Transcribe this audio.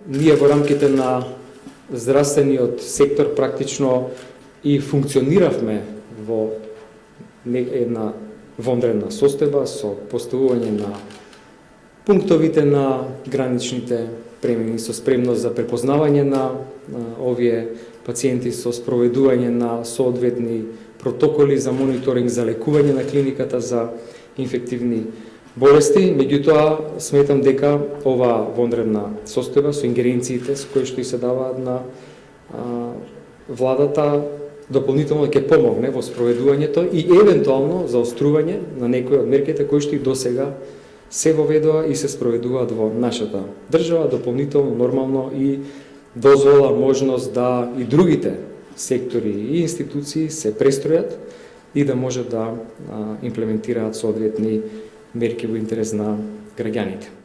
ние во рамките на здравствениот сектор практично и функциониравме во една вонредна состојба со поставување на пунктовите на граничните премини, со спремност за препознавање на овие пациенти, со спроведување на соодветни протоколи за мониторинг, за лекување на клиниката за инфективни болести. Меѓутоа, сметам дека ова вонредна состојба со ингеренциите со кои што и се даваат на владата дополнително ќе помогне во спроведувањето и евентуално заострување на некои од мерките кои што и досега се воведува и се спроведуваат во нашата држава, дополнително нормално и дозвола можност да и другите сектори и институции се престројат и да може да имплементираат соодветни мерки во интерес на граѓаните.